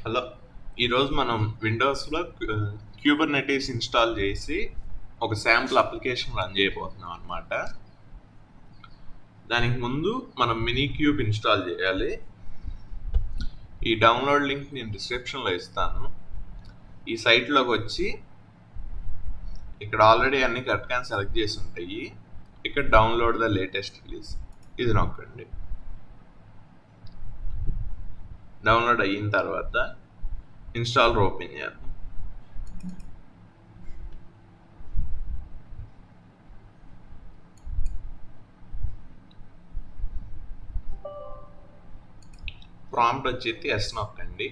Hello. ఈరోజు మనం విండోస్లో Kubernetes install చేసి ఒక శాంపుల్ అప్లికేషన్ రన్ చేయబోతున్నాం అనమాట. దానికి ముందు మనం మినీ క్యూబ్ ఇన్స్టాల్ చేయాలి. ఈ డౌన్లోడ్ లింక్ నేను డిస్క్రిప్షన్లో ఇస్తాను. ఈ సైట్లోకి వచ్చి ఇక్కడ ఆల్రెడీ అన్ని కరెక్ట్గా సెలెక్ట్ చేసి ఉంటాయి. ఇక్కడ డౌన్లోడ్ ద లేటెస్ట్ రిలీజ్ ఇది నొక్కండి. డౌన్లోడ్ అయిన తర్వాత ఇన్స్టాల్ ఓపెన్ చేద్దాం. ప్రాంప్ట్ వచ్చేసి ఎస్ నొక్కండి.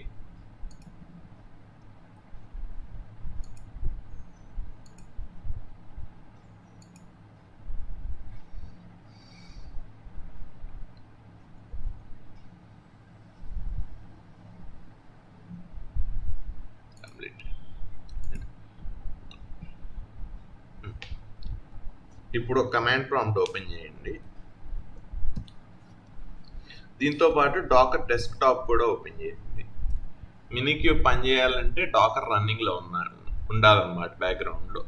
ఇప్పుడు కమాండ్ ప్రాంప్ట్ ఓపెన్ చేయండి. దీంతో పాటు డాకర్ డెస్క్టాప్ కూడా ఓపెన్ చేయండి. మినీక్యూబ్ పనిచేయాలంటే డాకర్ రన్నింగ్లో ఉండాలన్నమాట బ్యాక్గ్రౌండ్లో.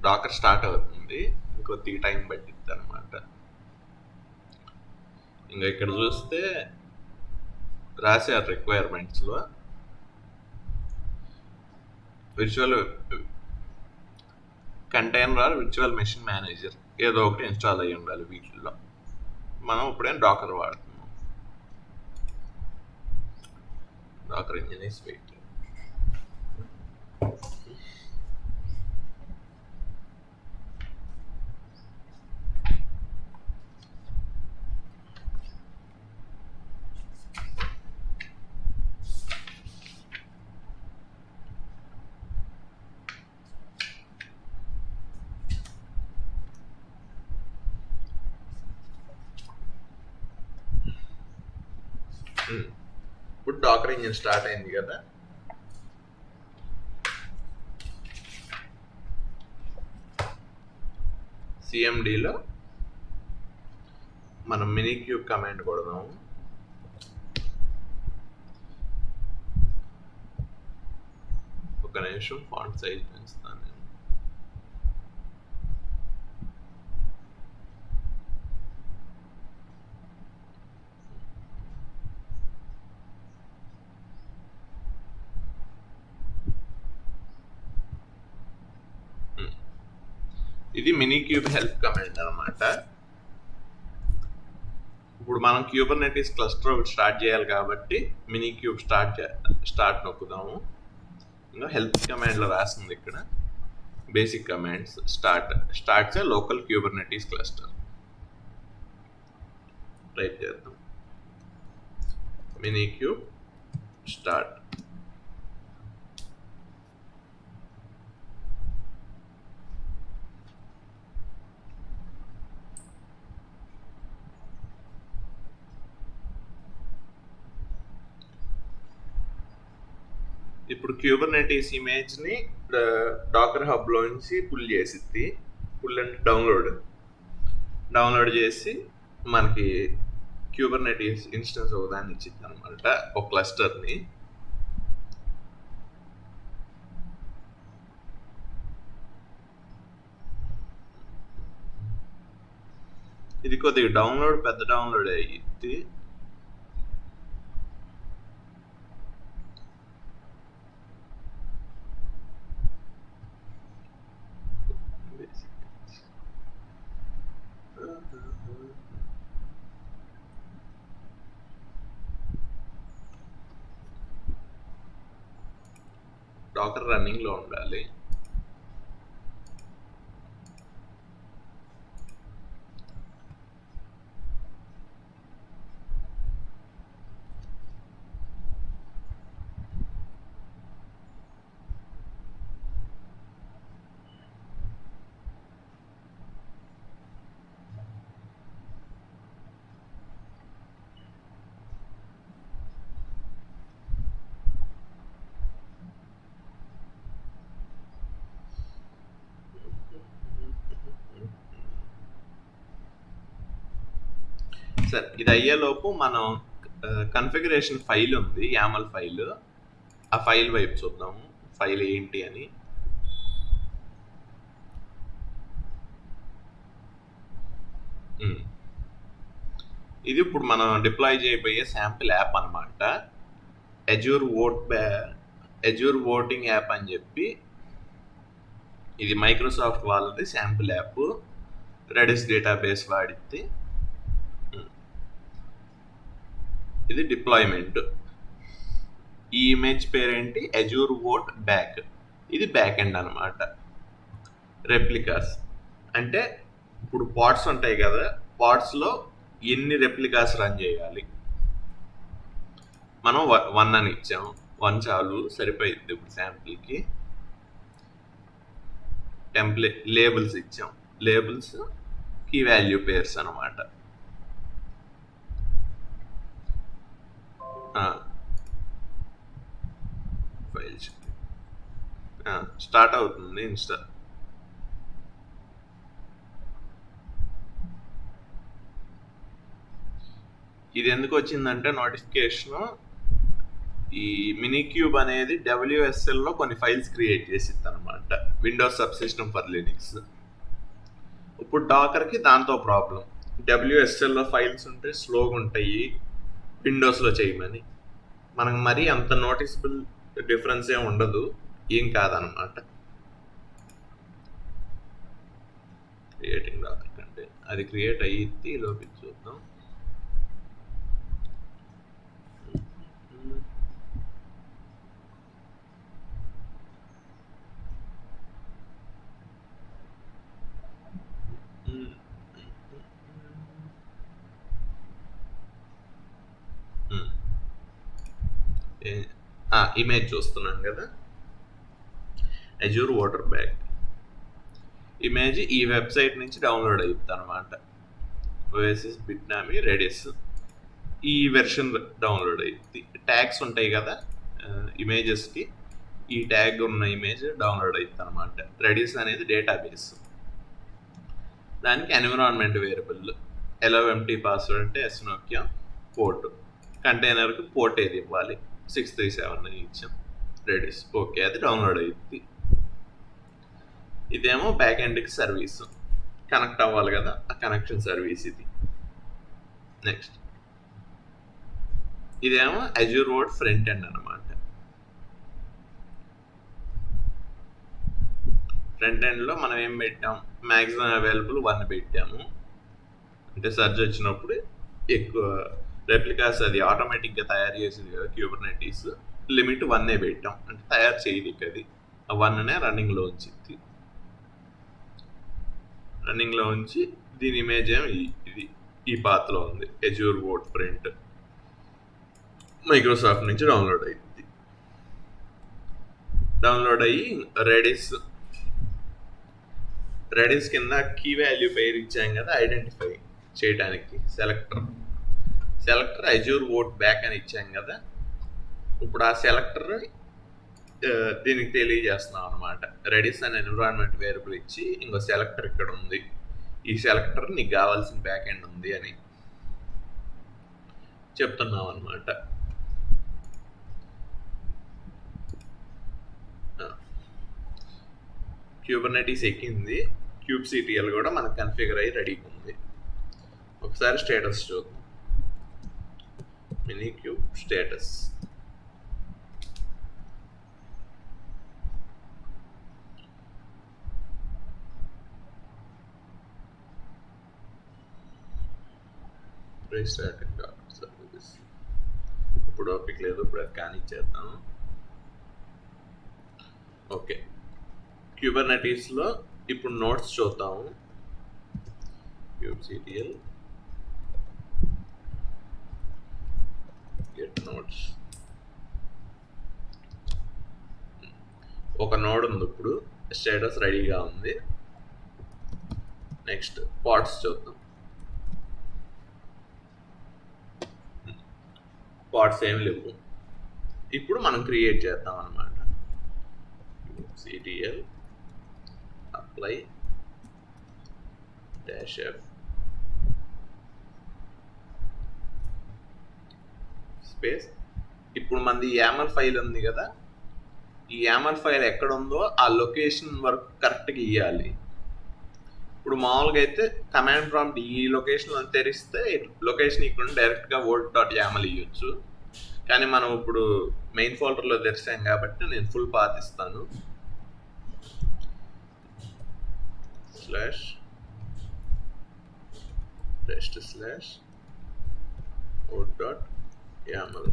డాకర్ స్టార్ట్ అవుతుంది, ఇంకొద్దిగా టైం పట్టిద్ది అనమాట. ఇంకా ఇక్కడ చూస్తే రాశారు రిక్వైర్మెంట్స్లో virtual container or virtual machine manager ఏదో ఒకటి ఇన్స్టాల్ అయ్యి ఉండాలి. వీటిల్లో మనం ఇప్పుడే డాకర్ వాడుతున్నాం. Docker engine is wait. ఇప్పుడు డాకర్ ఇంజిన్ స్టార్ట్ అయింది కదా. సిఎండిలో మనం మినీక్యూబ్ కమాండ్ కొడదాము. ఒక నిమిషం ఫాంట్ సైజ్ పెంచుతాను నేను. ఇది మినీక్యూబ్ హెల్ప్ కమాండ్ అనమాట. ఇప్పుడు మనం క్యూబర్నెటీస్ క్లస్టర్ ఒకటి స్టార్ట్ చేయాలి కాబట్టి మినీక్యూబ్ స్టార్ట్ నొక్కుదాము. ఇంకా హెల్ప్ కమాండ్లో రాసింది ఇక్కడ బేసిక్ కమాండ్స్. స్టార్ట్స్ ఏ లోకల్ క్యూబర్నెటీస్ క్లస్టర్. టైప్ చేద్దాం మినీక్యూబ్ స్టార్ట్. ఇప్పుడు క్యూబర్నెటీస్ ఇమేజ్ని డాకర్ హబ్లో నుంచి పుల్ చేసిద్ది. పుల్ అంటే డౌన్లోడ్ చేసి మనకి క్యూబర్నెటీస్ ఇన్స్టెన్స్ ఒకదాన్ని ఇచ్చింది అనమాట, ఒక క్లస్టర్ని. ఇది కొద్దిగా పెద్ద డౌన్లోడ్ అయ్యింది. డాకర్ రన్నింగ్లో ఉండాలి. సరే, ఇది అయ్యేలోపు మనం కన్ఫిగరేషన్ ఫైల్ ఉంది, యామల్ ఫైల్. ఆ ఫైల్ వైపు చూద్దాము, ఫైల్ ఏంటి అని. ఇది ఇప్పుడు మనం డిప్లాయ్ చేయబోయే శాంపిల్ యాప్ అనమాట. అజూర్ ఓటింగ్ యాప్ అని చెప్పి, ఇది మైక్రోసాఫ్ట్ వాళ్ళది శాంపిల్ యాప్. రెడిస్ డేటాబేస్ వాడితే ఇది డిప్లాయ్మెంట్. ఈ ఇమేజ్ పేరేంటి, అజూర్ వోట్ బ్యాక్. ఇది బ్యాక్ ఎండ్ అనమాట. రెప్లికాస్ అంటే ఇప్పుడు పాడ్స్ ఉంటాయి కదా, పాడ్స్లో ఎన్ని రెప్లికాస్ రన్ చేయాలి. మనం 1 అని ఇచ్చాము, 1 చాలు, సరిపోయింది. ఇప్పుడు శాంపిల్కి లేబుల్స్ ఇచ్చాం. లేబుల్స్ కీ వాల్యూ పేర్స్ అనమాట. ఫైల్స్ స్టార్ట్ అవుతుంది ఇన్స్టా. ఇది ఎందుకు వచ్చిందంటే నోటిఫికేషన్, ఈ మినిక్యూబ్ అనేది WSLలో కొన్ని ఫైల్స్ క్రియేట్ చేసిద్ది అనమాట, Windows sub system for Linux. ఇప్పుడు డాకర్కి దాంతో ప్రాబ్లం. WSLలో ఫైల్స్ ఉంటే స్లోగా ఉంటాయి, విండోస్లో చేయమని. మనకు మరీ అంత నోటిసబుల్ డిఫరెన్స్ ఏమి ఉండదు, ఏం కాదనమాట. క్రియేటింగ్ డాకర్ కంటే అది క్రియేట్ అయ్యిద్ది, లోపల చూద్దాం. ఇమేజ్ చూస్తున్నాం కదా, అజూర్ వాటర్ బ్యాగ్ ఇమేజ్ ఈ వెబ్సైట్ నుంచి డౌన్లోడ్ అవుతుంది అనమాట. ఓఎస్ఎస్ బిట్నామి రెడిస్ ఈ వెర్షన్ డౌన్లోడ్ అవుతుంది. ట్యాగ్స్ ఉంటాయి కదా ఇమేజెస్కి, ఈ ట్యాగ్ ఉన్న ఇమేజ్ డౌన్లోడ్ అవుతుంది అనమాట. రెడిస్ అనేది డేటాబేస్, దానికి environment variable allow empty password అంటే ఎస్నోక్యా, పోర్ట్ కంటైనర్కి పోర్ట్ ఏది ఇవ్వాలి, 637 అని ఇచ్చాం. రెడిస్ ఓకే, అది డౌన్లోడ్ అవుతుంది. ఇదేమో బ్యాక్ ఎండ్కి సర్వీస్, కనెక్ట్ అవ్వాలి కదా, ఆ కనెక్షన్ సర్వీస్ ఇది. నెక్స్ట్ ఇదేమో అజూర్ వోట్ ఫ్రంట్ ఎండ్ అనమాట. ఫ్రంట్ ఎండ్లో మనం ఏం పెట్టాం, మ్యాక్సిమం అవైలబుల్ 1 పెట్టాము. అంటే సర్చ్ వచ్చినప్పుడు ఎక్కువ రెప్లికాస్ అది ఆటోమేటిక్గా తయారు చేసింది కదా kubernetes, లిమిట్ 1 పెట్టాం. అంటే తయారు చేయదు అది, ఆ 1నే రన్నింగ్లో ఉంచింది. రన్నింగ్లో ఉంచి దీని ఇమేజ్ ఏమి ఇది ఈ పాత్లో ఉంది, అజూర్ వోట్ ప్రింట్. మైక్రోసాఫ్ట్ నుంచి డౌన్లోడ్ అయ్యింది. డౌన్లోడ్ అయ్యి రెడిస్ కింద కీ వాల్యూ పేరు ఇచ్చాం కదా, ఐడెంటిఫై చేయడానికి సెలెక్టర్ అజూర్ వోట్ బ్యాక్ అని ఇచ్చాం కదా. ఇప్పుడు ఆ సెలెక్టర్ దీనికి తెలియజేస్తున్నాం అనమాట. రెడిస్ అనే ఎన్విరాన్మెంట్ వేరియబుల్ ఇచ్చి, ఇంకో సెలెక్టర్ ఇక్కడ ఉంది, ఈ సెలెక్టర్ నీకు కావాల్సిన బ్యాక్ ఎండ్ ఉంది అని చెప్తున్నాం అనమాట. kubernetes ఎక్కింది, kubectl కూడా మనకు కన్ఫిగర్ అయ్యి రెడీగా ఉంది. ఒకసారి స్టేటస్ చూద్దాం, మినిక్యూబ్ స్టేటస్. సర్వీస్ ఇప్పుడు ఓపిక లేదు, ఇప్పుడు అది కానిచ్చేద్దాం. ఓకే, kubernetes-లో ఇప్పుడు నోట్స్ చూద్దాము. kubectl get notes. ఒక నోడ్ ఉంది, ఇప్పుడు స్టేటస్ రెడీగా ఉంది. నెక్స్ట్ పాడ్స్ చూద్దాం. పాడ్స్ ఏం లేవు. ఇప్పుడు మనం క్రియేట్ చేద్దాం అనమాట. kubectl apply -f space. ఇప్పుడు మనది YAML ఫైల్ ఉంది కదా, ఈ YAML ఫైల్ ఎక్కడ ఉందో ఆ లొకేషన్ వరకు కరెక్ట్గా ఇవ్వాలి. ఇప్పుడు మామూలుగా అయితే కమాండ్ ప్రాంప్ట్ ఈ లొకేషన్లో తెరిస్తే లొకేషన్ ఇక్కడ డైరెక్ట్గా vote.yaml ఇవ్వచ్చు. కానీ మనం ఇప్పుడు మెయిన్ ఫోల్డర్లో తెరిచాం కాబట్టి నేను ఫుల్ పాత్ ఇస్తాను. /rest/vote.yaml.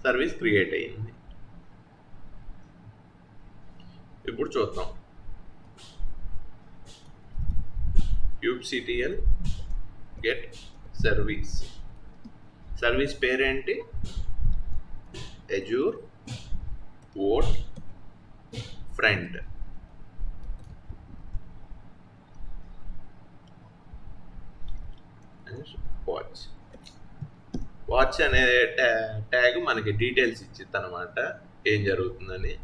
సర్వీస్ క్రియేట్ అయ్యింది. ఇప్పుడు చూద్దాం. kubectl get సర్వీస్ పేరేంటి? azure-vote-friend. వాచ్ అనే ట్యాగ్ మనకి డీటెయిల్స్ ఇచ్చిద్ది అనమాట, ఏం జరుగుతుందని.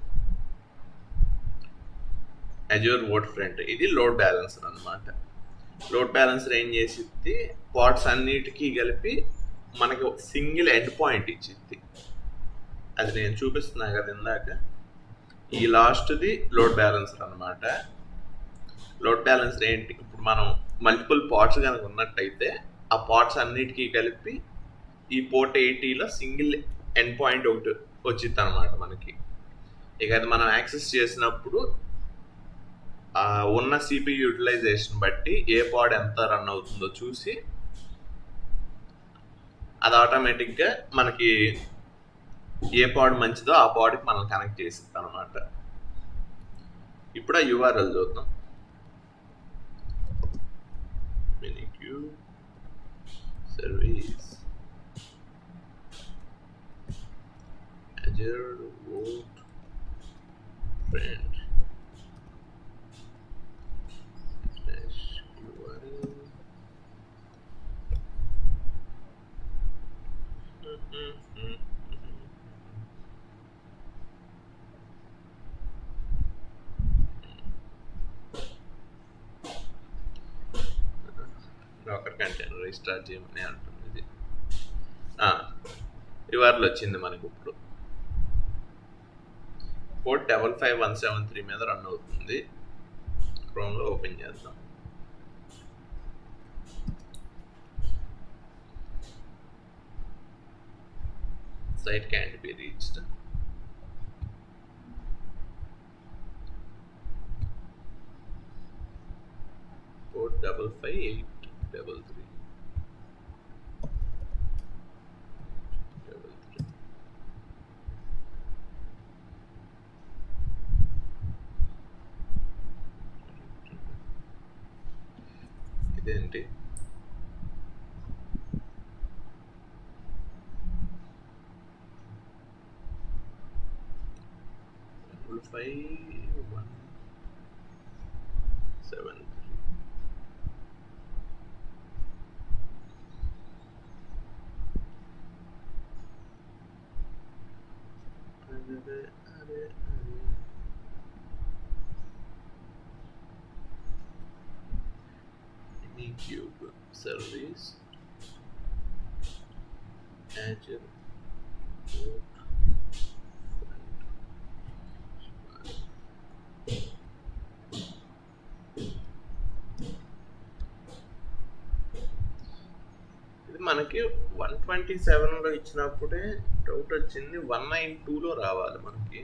azure-vote-friend ఇది లోడ్ బ్యాలెన్సర్ అనమాట. లోడ్ బ్యాలెన్సర్ ఏం చేసిద్ది, పార్ట్స్ అన్నిటికీ కలిపి మనకి సింగిల్ ఎండ్ పాయింట్ ఇచ్చిద్ది. అది నేను చూపిస్తున్నా కదా ఇందాక, ఈ లాస్ట్ది లోడ్ బ్యాలెన్సర్ అనమాట. లోడ్ బ్యాలెన్సర్ ఏంటి, ఇప్పుడు మనం మల్టిపుల్ పార్ట్స్ కనుక ఉన్నట్టయితే ఆ పార్ట్స్ అన్నిటికీ కలిపి ఈ పోర్ట్ 80లో సింగిల్ ఎండ్ పాయింట్ ఒకటి వచ్చింది అనమాట మనకి. ఇక అది మనం యాక్సెస్ చేసినప్పుడు ఉన్న CPU యూటిలైజేషన్ బట్టి ఏ పాడ్ ఎంత రన్ అవుతుందో చూసి అది ఆటోమేటిక్గా మనకి ఏ పాడ్ మంచిదో ఆ పాడ్కి మనం కనెక్ట్ చేసిద్దాం అనమాట. ఇప్పుడు ఆ URL చూద్దాం. Minikube service azure-vote-friend Docker container restart చేయమని అంటుంది. ఇది URL వచ్చింది మనకి. ఇప్పుడు పోర్ట్ 55173 మీద రన్ అవుతుంది. క్రోమ్లో ఓపెన్ చేద్దాం. Site can't be reached. Port 55833. ఇదేంటి? Minikube service azure. ఇది మనకి 127లో ఇచ్చినప్పుడే డౌట్ వచ్చింది, 192లో రావాలి మనకి.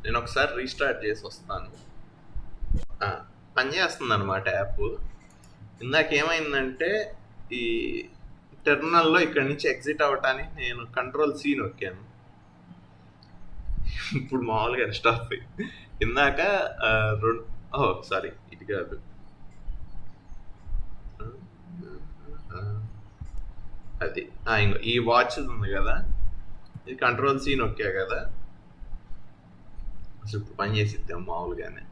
నేను ఒకసారి రీస్టార్ట్ చేసి వస్తాను. పనిచేస్తుంది అనమాట యాప్. ఇందాక ఏమైందంటే ఈ టెర్మినల్లో ఇక్కడి నుంచి ఎగ్జిట్ అవ్వటానికి నేను Ctrl+C నొక్కాను. ఇప్పుడు మామూలుగా స్టాప్ అయ్యి ఇందాక సారీ ఇది కాదు, అది ఈ వాచ్ ఉంది కదా, ఇది Ctrl+C నొక్కా కదా, అసలు ఇప్పుడు పని చేసిద్దాం మామూలుగానే.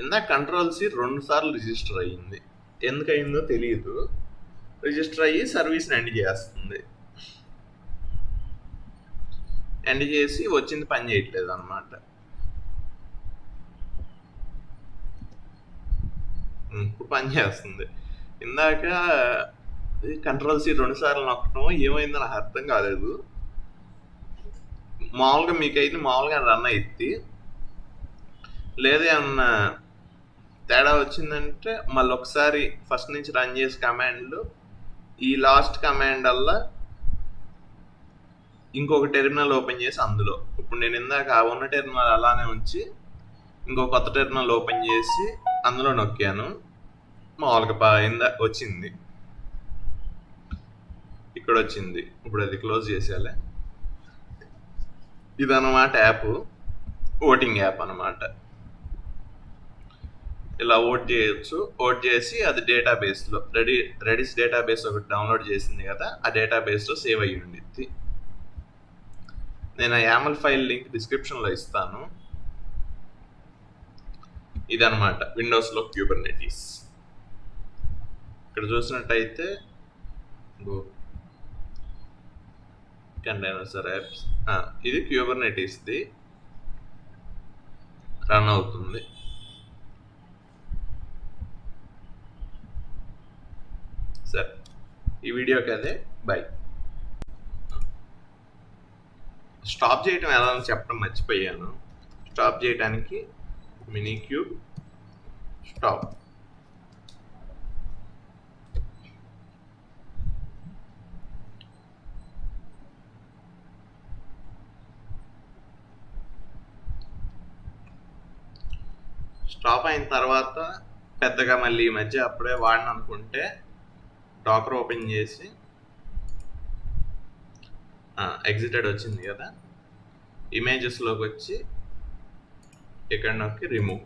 ఇందాక కంట్రోల్-C 2 సార్లు రిజిస్టర్ అయ్యింది. ఎందుకయిందో తెలియదు. రిజిస్టర్ అయ్యి సర్వీస్ని ఎండ్ చేస్తుంది. ఎండ్ చేసి వచ్చింది పని చేయట్లేదు అనమాట. ఇప్పుడు పని చేస్తుంది. ఇందాక కంట్రోల్-C 2 సార్లు నొక్కడం ఏమైందో నాకు అర్థం కాలేదు. మామూలుగా మీకైతే మామూలుగా రన్ అయ్యిద్ది. లేదా ఏమన్నా తేడా వచ్చిందంటే మళ్ళీ ఒకసారి ఫస్ట్ నుంచి రన్ చేసే కమాండ్లు ఈ లాస్ట్ కమాండ్ వల్ల ఇంకొక టెర్మినల్ ఓపెన్ చేసి అందులో ఇప్పుడు నేను ఇందాక ఉన్న టెర్మినల్ అలానే ఉంచి ఇంకో కొత్త టెర్మినల్ ఓపెన్ చేసి అందులో నొక్కాను. మామూలుగా వచ్చింది, ఇక్కడ వచ్చింది. ఇప్పుడు అది క్లోజ్ చేసేయాలి. ఇదన్నమాట యాప్, ఓటింగ్ యాప్ అనమాట. ఇలా ఓట్ చేయొచ్చు. ఓట్ చేసి అది డేటాబేస్లో రెడిస్ డేటాబేస్ ఒకటి డౌన్లోడ్ చేసింది కదా, ఆ డేటాబేస్లో సేవ్ అయ్యి ఉండిద్ది. నేను ఆ YAML ఫైల్ లింక్ డిస్క్రిప్షన్లో ఇస్తాను. ఇదనమాట విండోస్లో kubernetes. ఇక్కడ చూసినట్టయితే కంటైనర్స్ యాప్స్, ఇది kubernetes-ది రన్ అవుతుంది. సరే, ఈ వీడియోకి అదే బై. స్టాప్ చేయటం ఎలా అని చెప్పడం మర్చిపోయాను. స్టాప్ చేయడానికి మినిక్యూబ్ స్టాప్. స్టాప్ అయిన తర్వాత పెద్దగా మళ్ళీ ఈ మధ్య అప్పుడే వాడిని అనుకుంటే డాకర్ ఓపెన్ చేసి ఎగ్జిటెడ్ వచ్చింది కదా, ఇమేజెస్లోకి వచ్చి ఇక్కడ నొక్కి రిమూవ్.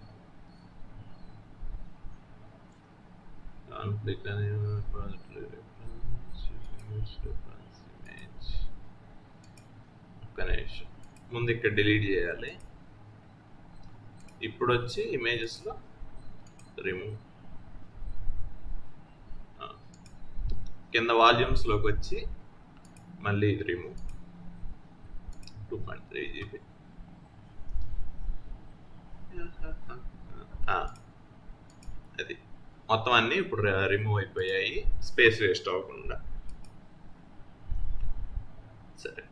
ముందు ఇక్కడ డిలీట్ చేయాలి. ఇప్పుడు వచ్చి ఇమేజెస్లో రిమూవ్. కింద వాల్యూమ్స్లోకి వచ్చి మళ్ళీ ఇది రిమూవ్. 2.3 GB. అది మొత్తం అన్నీ ఇప్పుడు రిమూవ్ అయిపోయాయి, స్పేస్ వేస్ట్ అవ్వకుండా. సరే.